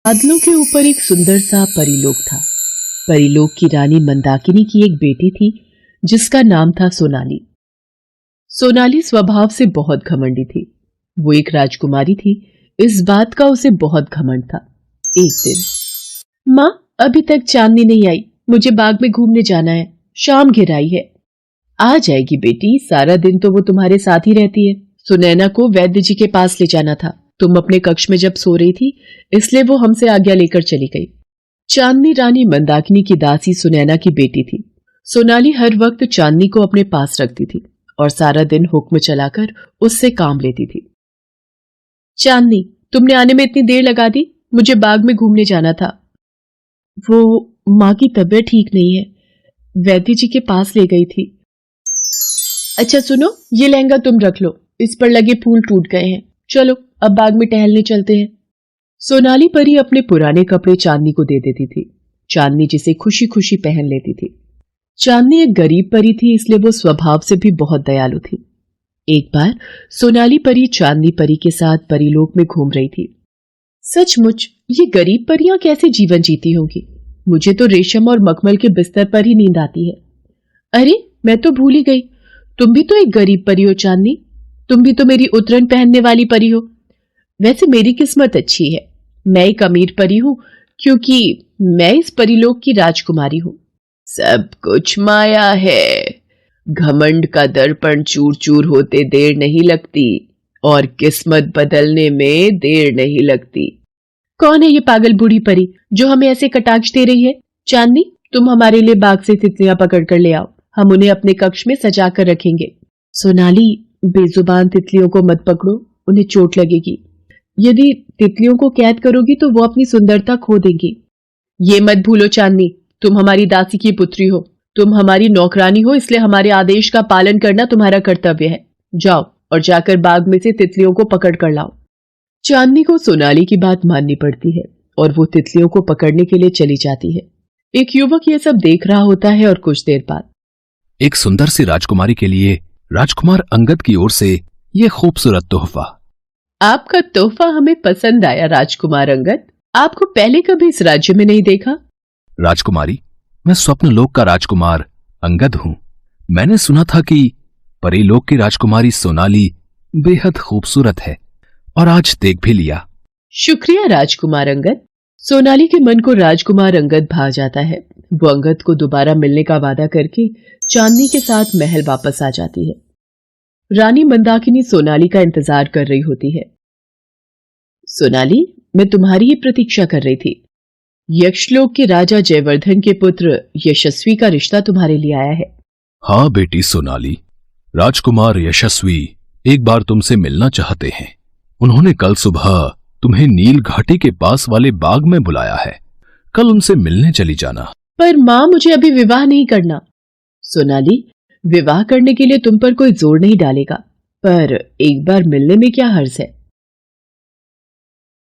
बादलों के ऊपर एक सुंदर सा परीलोक था। परीलोक की रानी मंदाकिनी की एक बेटी थी जिसका नाम था सोनाली। सोनाली स्वभाव से बहुत घमंडी थी। वो एक राजकुमारी थी, इस बात का उसे बहुत घमंड था। एक दिन, माँ अभी तक चांदनी नहीं आई, मुझे बाग में घूमने जाना है, शाम घिर आई है। आ जाएगी बेटी, सारा दिन तो वो तुम्हारे साथ ही रहती है। सुनैना को वैद्य जी के पास ले जाना था, तुम अपने कक्ष में जब सो रही थी इसलिए वो हमसे आज्ञा लेकर चली गई। चांदनी रानी मंदाकिनी की दासी सुनैना की बेटी थी। सोनाली हर वक्त चांदनी को अपने पास रखती थी और सारा दिन हुक्म चलाकर उससे काम लेती थी। चांदनी, तुमने आने में इतनी देर लगा दी, मुझे बाग में घूमने जाना था। वो माँ की तबीयत ठीक नहीं है, वैद्य जी के पास ले गई थी। अच्छा सुनो, ये लहंगा तुम रख लो, इस पर लगे फूल टूट गए हैं, चलो अब बाग में टहलने चलते हैं। सोनाली परी अपने पुराने कपड़े चांदनी को दे देती थी। चांदनी जिसे खुशी खुशी पहन लेती थी। चांदनी एक गरीब परी थी, इसलिए वो स्वभाव से भी बहुत दयालु थी। एक बार सोनाली परी चांदनी परी के साथ परीलोक में घूम रही थी। सचमुच ये गरीब परियां कैसे जीवन जीती होंगी, मुझे तो रेशम और मखमल के बिस्तर पर ही नींद आती है। अरे मैं तो भूल ही गई, तुम भी तो एक गरीब परी हो चांदनी, तुम भी तो मेरी उतरन पहनने वाली परी हो। वैसे मेरी किस्मत अच्छी है, मैं एक अमीर परी हूं क्योंकि मैं इस परीलोक की राजकुमारी हूं। सब कुछ माया है, घमंड का दर्पण चूर चूर होते देर नहीं लगती और किस्मत बदलने में देर नहीं लगती। कौन है ये पागल बूढ़ी परी जो हमें ऐसे कटाक्ष दे रही है? चांदनी, तुम हमारे लिए बाग से तितलियां पकड़ कर ले आओ, हम उन्हें अपने कक्ष में सजा कर रखेंगे। सोनाली, बेजुबान तितलियों को मत पकड़ो, उन्हें चोट लगेगी। यदि तितलियों को कैद करोगी तो वो अपनी सुंदरता खो देंगी। ये मत भूलो चांदनी, तुम हमारी दासी की पुत्री हो, तुम हमारी नौकरानी हो, इसलिए हमारे आदेश का पालन करना तुम्हारा कर्तव्य है। जाओ और जाकर बाग में से तितलियों को पकड़ कर लाओ। चांदनी को सोनाली की बात माननी पड़ती है और वो तितलियों को पकड़ने के लिए चली जाती है। एक युवक ये सब देख रहा होता है और कुछ देर बाद एक सुंदर सी राजकुमारी के लिए राजकुमार अंगद की ओर से ये खूबसूरत तोहफा। आपका तोहफा हमें पसंद आया राजकुमार अंगद, आपको पहले कभी इस राज्य में नहीं देखा। राजकुमारी, मैं स्वप्नलोक का राजकुमार अंगद हूं। मैंने सुना था कि परीलोक की राजकुमारी सोनाली बेहद खूबसूरत है और आज देख भी लिया। शुक्रिया राजकुमार अंगद। सोनाली के मन को राजकुमार अंगद भा जाता है। वो अंगद को दोबारा मिलने का वादा करके चांदनी के साथ महल वापस आ जाती है। रानी मंदाकिनी सोनाली का इंतजार कर रही होती है। सोनाली, मैं तुम्हारी ही प्रतीक्षा कर रही थी। यक्षलोक के राजा जयवर्धन के पुत्र यशस्वी का रिश्ता तुम्हारे लिए आया है। हाँ बेटी सोनाली, राजकुमार यशस्वी एक बार तुमसे मिलना चाहते हैं। उन्होंने कल सुबह तुम्हें नील घाटी के पास वाले बाग में बुलाया है, कल उनसे मिलने चली जाना। पर माँ, मुझे अभी विवाह नहीं करना। सोनाली, विवाह करने के लिए तुम पर कोई जोर नहीं डालेगा, पर एक बार मिलने में क्या हर्ज है।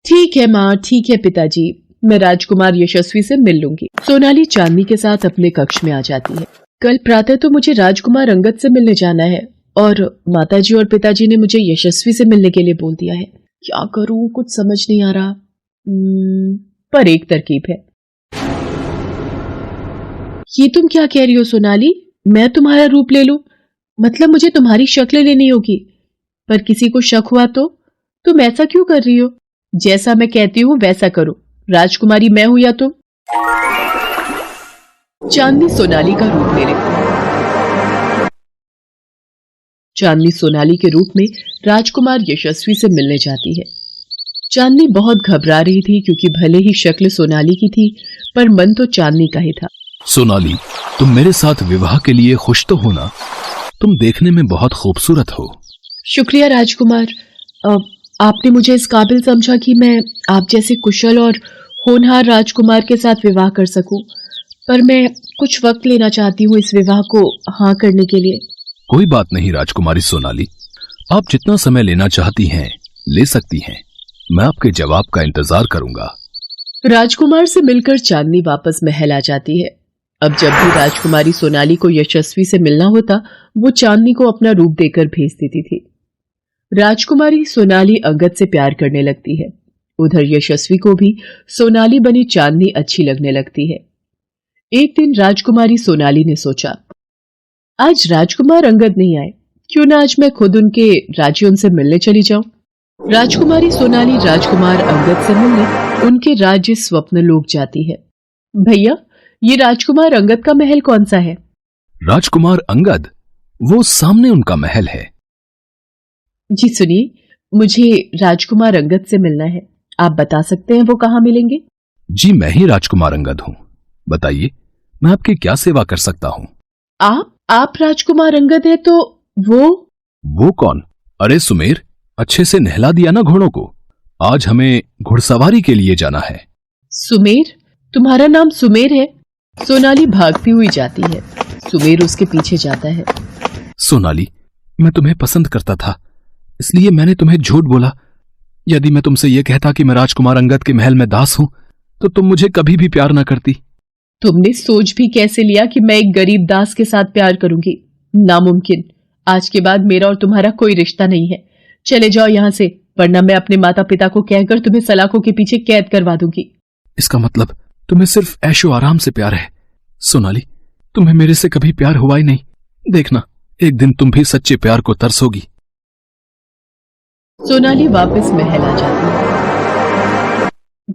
ठीक है माँ, ठीक है पिताजी, मैं राजकुमार यशस्वी से मिल लूंगी। सोनाली चांदनी के साथ अपने कक्ष में आ जाती है। कल प्रातः तो मुझे राजकुमार अंगद से मिलने जाना है और माताजी और पिताजी ने मुझे यशस्वी से मिलने के लिए बोल दिया है। क्या करूं, कुछ समझ नहीं आ रहा। पर एक तरकीब है। ये तुम क्या कह रही हो सोनाली, मैं तुम्हारा रूप ले लूं? मतलब मुझे तुम्हारी शक्ल लेनी होगी? पर किसी को शक हुआ तो तुम ऐसा क्यों कर रही हो? जैसा मैं कहती हूं वैसा करो, राजकुमारी मैं हूं या तुम। चांदनी सोनाली का रूप ले लेती है। चांदनी सोनाली के रूप में राजकुमार यशस्वी से मिलने जाती है। चांदनी बहुत घबरा रही थी क्योंकि भले ही शक्ल सोनाली की थी पर मन तो चांदनी का ही था। सोनाली, तुम मेरे साथ विवाह के लिए खुश तो हो ना? तुम देखने में बहुत खूबसूरत हो। शुक्रिया राजकुमार, आपने मुझे इस काबिल समझा कि मैं आप जैसे कुशल और होनहार राजकुमार के साथ विवाह कर सकूं, पर मैं कुछ वक्त लेना चाहती हूँ इस विवाह को हाँ करने के लिए। कोई बात नहीं राजकुमारी सोनाली, आप जितना समय लेना चाहती हैं ले सकती हैं। मैं आपके जवाब का इंतजार करूंगा। राजकुमार से मिलकर चांदनी वापस महल आ जाती है। अब जब भी राजकुमारी सोनाली को यशस्वी से मिलना होता वो चांदनी को अपना रूप देकर भेज देती थी। राजकुमारी सोनाली अंगद से प्यार करने लगती है। उधर यशस्वी को भी सोनाली बनी चांदनी अच्छी लगने लगती है। एक दिन राजकुमारी सोनाली ने सोचा, आज राजकुमार अंगद नहीं आए, क्यों ना आज मैं खुद उनके राज्य उनसे मिलने चली जाऊं। राजकुमारी सोनाली राजकुमार अंगद से मिलने उनके राज्य स्वप्नलोक जाती है। भैया, ये राजकुमार अंगद का महल कौन सा है? राजकुमार अंगद, वो सामने उनका महल है। जी सुनिए, मुझे राजकुमार अंगद से मिलना है, आप बता सकते हैं वो कहाँ मिलेंगे? जी, मैं ही राजकुमार अंगद हूँ। बताइए, मैं आपकी क्या सेवा कर सकता हूँ? आप राजकुमार अंगद है तो वो कौन? अरे सुमेर, अच्छे से नहला दिया ना घोड़ों को। आज हमें घुड़सवारी के लिए जाना है। सुमेर? तुम्हारा नाम सुमेर है? सोनाली भागती हुई जाती है। सुमेर उसके पीछे जाता है। सोनाली, मैं तुम्हें पसंद करता था, इसलिए मैंने तुम्हें झूठ बोला। यदि मैं तुमसे यह कहता कि मैं राजकुमार अंगद के महल में दास हूं, तो तुम मुझे कभी भी प्यार न करती। तुमने सोच भी कैसे लिया कि मैं एक गरीब दास के साथ प्यार करूंगी? नामुमकिन। आज के बाद मेरा और तुम्हारा कोई रिश्ता नहीं है। चले जाओ यहां से, वरना मैं अपने माता पिता को कहकर तुम्हें सलाखों के पीछे कैद करवा दूंगी। इसका मतलब तुम्हें सिर्फ ऐशो आराम से प्यार है। सोनाली, तुम्हें मेरे से कभी प्यार हुआ ही नहीं। देखना, एक दिन तुम भी सच्चे प्यार को तरसोगी। सोनाली वापस महल आ जाती है।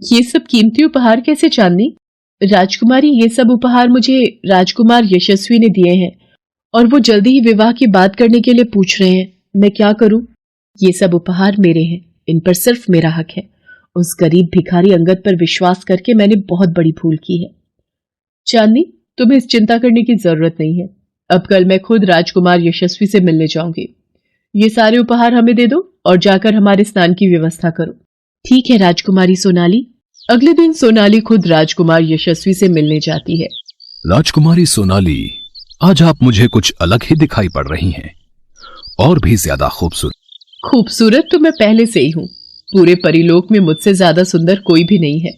ये सब कीमती उपहार कैसे चांदनी? राजकुमारी, ये सब उपहार मुझे राजकुमार यशस्वी ने दिए हैं और वो जल्दी ही विवाह की बात करने के लिए पूछ रहे हैं। मैं क्या करूं? ये सब उपहार मेरे हैं, इन पर सिर्फ मेरा हक है। उस गरीब भिखारी अंगद पर विश्वास करके मैंने बहुत बड़ी भूल की है। चांदनी, तुम्हें इस चिंता करने की जरूरत नहीं है। अब कल मैं खुद राजकुमार यशस्वी से मिलने जाऊंगी। ये सारे उपहार हमें दे दो और जाकर हमारे स्नान की व्यवस्था करो। ठीक है राजकुमारी सोनाली। अगले दिन सोनाली खुद राजकुमार यशस्वी से मिलने जाती है। राजकुमारी सोनाली, आज आप मुझे कुछ अलग ही दिखाई पड़ रही हैं, और भी ज्यादा खूबसूरत। खूबसूरत तो मैं पहले से ही हूं। पूरे परिलोक में मुझसे ज्यादा सुंदर कोई भी नहीं है।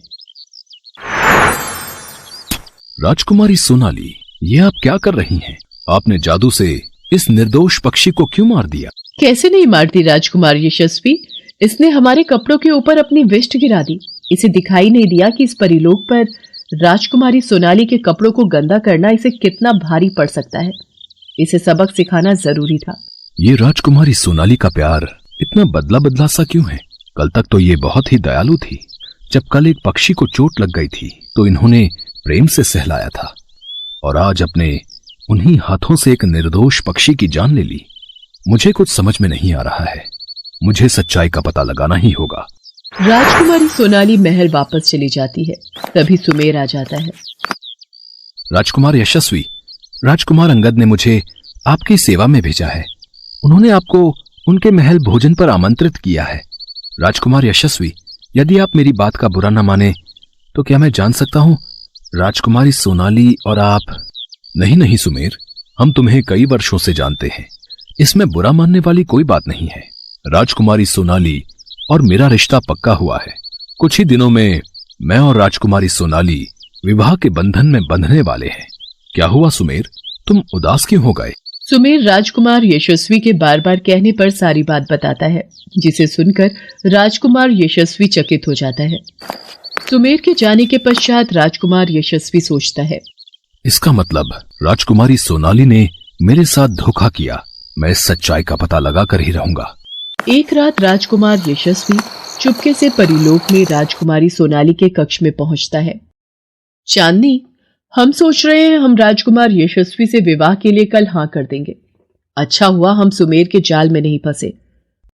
राजकुमारी सोनाली, ये आप क्या कर रही हैं? आपने जादू से इस निर्दोष पक्षी को क्यों मार दिया? कैसे नहीं मारती राजकुमार यशस्वी? इसने हमारे कपड़ों के ऊपर अपनी विष्ट गिरा दी। इसे दिखाई नहीं दिया कि इस परिलोक पर राजकुमारी सोनाली के कपड़ों को गंदा करना इसे कितना भारी पड़ सकता है। इसे सबक सिखाना जरूरी था। ये राजकुमारी सोनाली का प्यार इतना बदला बदला सा क्यों है? कल तक तो ये बहुत ही दयालु थी। जब कल एक पक्षी को चोट लग गई थी तो इन्होंने प्रेम से सहलाया था, और आज अपने उन्हीं हाथों से एक निर्दोष पक्षी की जान ले ली। मुझे कुछ समझ में नहीं आ रहा है। मुझे सच्चाई का पता लगाना ही होगा। राजकुमारी सोनाली महल वापस चली जाती है। तभी सुमेर आ जाता है। राजकुमार यशस्वी, राजकुमार अंगद ने मुझे आपकी सेवा में भेजा है। उन्होंने आपको उनके महल भोजन पर आमंत्रित किया है। राजकुमार यशस्वी, यदि आप मेरी बात का बुरा न माने तो क्या मैं जान सकता हूं राजकुमारी सोनाली और आप? नहीं सुमेर, हम तुम्हें कई वर्षों से जानते हैं, इसमें बुरा मानने वाली कोई बात नहीं है। राजकुमारी सोनाली और मेरा रिश्ता पक्का हुआ है। कुछ ही दिनों में मैं और राजकुमारी सोनाली विवाह के बंधन में बंधने वाले हैं। क्या हुआ सुमेर, तुम उदास क्यों हो गए? सुमेर राजकुमार यशस्वी के बार बार कहने पर सारी बात बताता है, जिसे सुनकर राजकुमार यशस्वी चकित हो जाता है। सुमेर के जाने के पश्चात राजकुमार यशस्वी सोचता है, इसका मतलब राजकुमारी सोनाली ने मेरे साथ धोखा किया। मैं इस सच्चाई का पता लगा कर ही रहूंगा। एक रात राजकुमार यशस्वी चुपके से परिलोक में राजकुमारी सोनाली के कक्ष में पहुंचता है। चांदनी, हम सोच रहे हैं हम राजकुमार यशस्वी से विवाह के लिए कल हाँ कर देंगे। अच्छा हुआ हम सुमेर के जाल में नहीं फंसे।